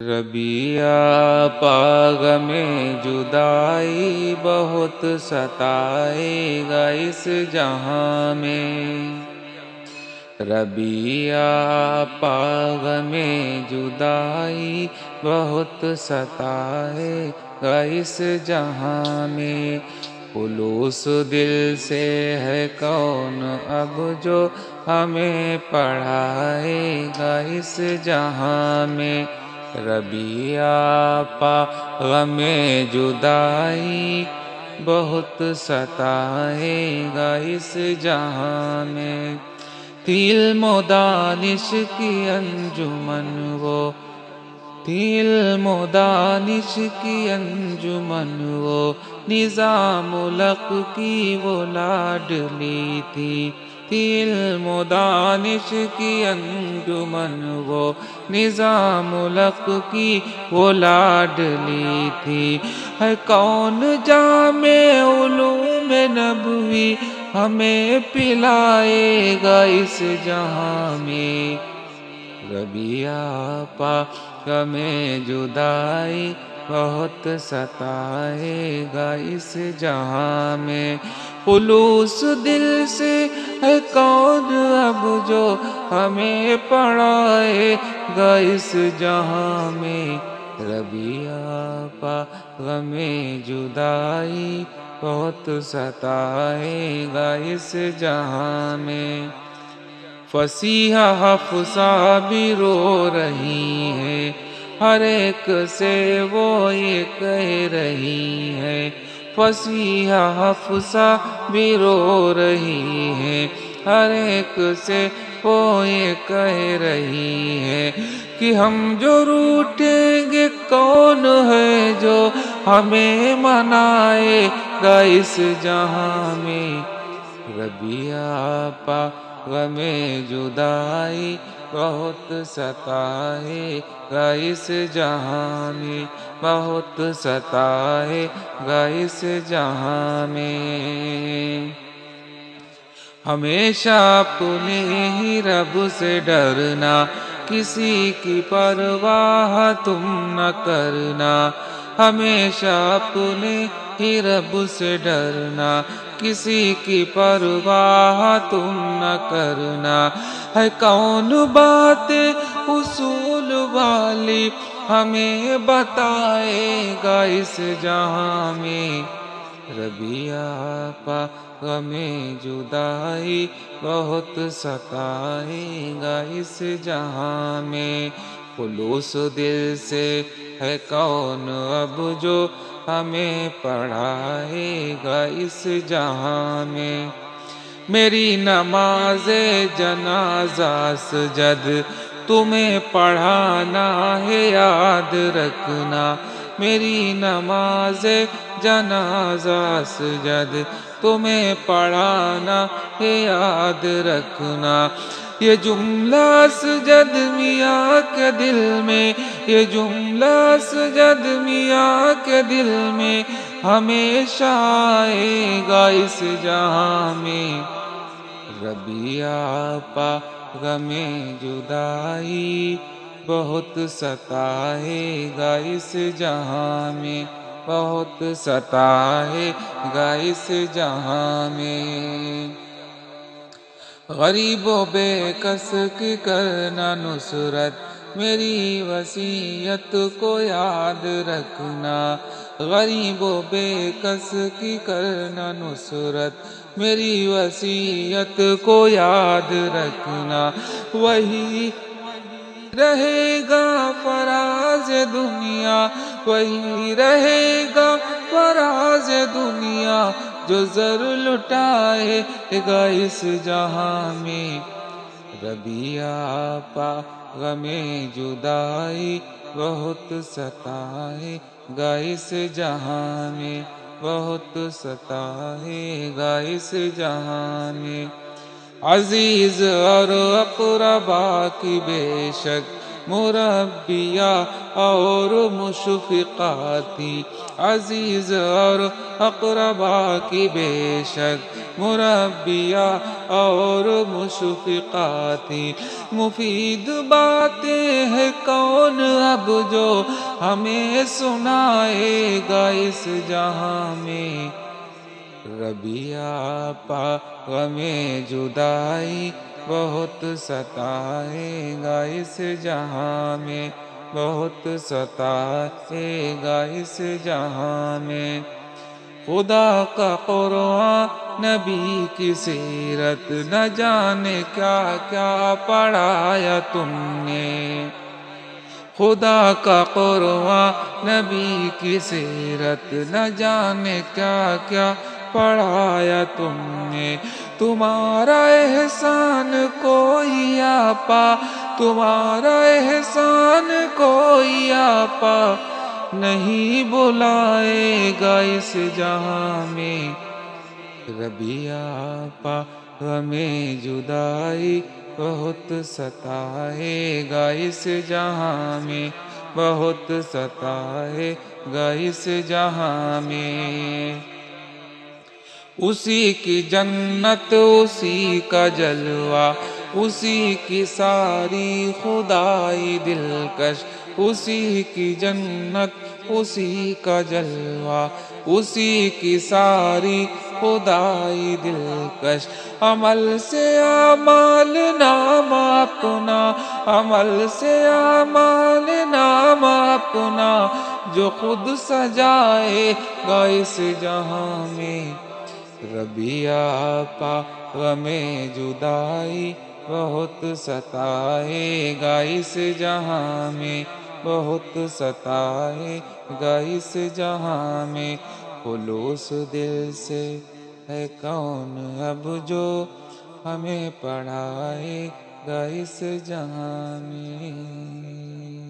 ربیہ پا غم جدائی بہت ستائے گا اس جہاں میں۔ ربیہ پا غم جدائی بہت ستائے گا اس جہاں میں۔ خلوص دل سے ہے کون اب جو ہمیں پڑھائے گا اس جہاں میں۔ ربیہ پا غم جدائی بہت ستائے گا اس جہاں میں۔ تھی علم و دانش کی انجمن وہ، تھی علم و دانش کی انجمن وہ، نظام الحق کی وہ لاڈلی تھی۔ تھی علم و دانش کی انجمن وہ، نظام الحق کی وہ لاڈلی تھی۔ ہے کون جامع علوم نبوی ہمیں پلائے گا اس جہاں میں۔ ربیہ پا غم جدائی بہت ستائے گا اس جہاں میں۔ خلوص دل سے ہے کون اب جو ہمیں پڑھائے گا اس جہاں میں۔ ربیہ پا غم جدائی بہت ستائے گا اس جہاں میں۔ فصیحہ حفصہ بھی رو رہی ہے، ہر ایک سے وہ یہ کہہ رہی ہے۔ فصیحہ حفصہ بھی رو رہی ہے، ہر ایک سے وہ یہ کہہ رہی ہے کہ ہم جو روٹیں گے کون ہے جو ہمیں منائے گا اس جہاں میں۔ ربیہ پا غم جدائی بہت ستائے گا اس جہاں میں، بہت ستائے گا اس جہاں میں۔ ہمیشہ اپنے ہی رب سے ڈرنا، کسی کی پرواہ تم نہ کرنا۔ ہمیشہ اپنے ہی رب سے ڈرنا، کسی کی پرواہ تم نہ کرنا۔ ہے کون بات اصول والی ہمیں بتائے گا اس جہاں میں۔ ربیہ پا غم جدائی بہت ستائے گا اس جہاں میں۔ خلوص دل سے ہے کون اب جو ہمیں پڑھائے گا اس جہاں میں۔ میری نماز جنازہ سجد تمہیں پڑھانا ہے یاد رکھنا۔ میری نماز جنازہ سجد تمہیں پڑھانا ہے یاد رکھنا۔ یہ جملہ سجد میاں کے دل میں، یہ جملہ سجد میاں کے دل میں ہمیشہ آئے گا اس جہاں میں۔ ربیہ پا غم جدائی بہت ستائے گا اس جہاں میں، بہت ستائے گا اس جہاں میں۔ غریب و بے کس کی کرنا نصرت، میری وصیت کو یاد رکھنا۔ غریب و بے کس کی کرنا نصرت، میری وصیت کو یاد رکھنا۔ وہی رہے گا فراز دنیا، وہی رہے گا فراز دنیا جو زر لٹائے گا اس جہاں میں۔ ربیہ پا غم جدائی بہت ستائے گا اس جہاں میں، بہت ستائے گا اس جہاں میں۔ عزیز اور اقربا کی بے شک مربیہ اور مشفقہ تھی، عزیز اور اقربا کی بے شک مربیہ اور مشفقہ تھی۔ مفید باتیں ہیں کون اب جو ہمیں سنائے گا اس جہاں میں، ربیہ پا غم جدائی بہت ستائے گا اس جہاں میں، بہت ستائے گا اس جہاں میں۔ خدا کا قرآن نبی کی سیرت نہ جانے کیا کیا پڑھایا تم نے، خدا کا قرآن نبی کی سیرت نہ جانے کیا کیا پڑھایا تم نے۔ تمہارا احسان کوئی آپا، تمہارا احسان کوئی آپا نہیں بلائے گا اس جہاں میں، ربیہ آپا غم جدائی بہت ستائے گا اس جہاں میں، بہت ستائے گا اس جہاں میں۔ اسی کی جنت اسی کا جلوہ، اسی کی ساری خدائی دلکش، اسی کی جنت اسی کا جلوہ، اسی کی ساری خدائی دلکش۔ عمل سے اعمال نامہ اپنا، عمل سے اعمال نامہ اپنا جو خود سجائے گا اس جہاں میں، ربیہ آپا غم جدائی بہت ستائے گا اس جہاں میں، بہت ستائے گا اس جہاں میں۔ خلوص دل سے ہے کون اب جو ہمیں پڑھائے گا اس جہاں میں۔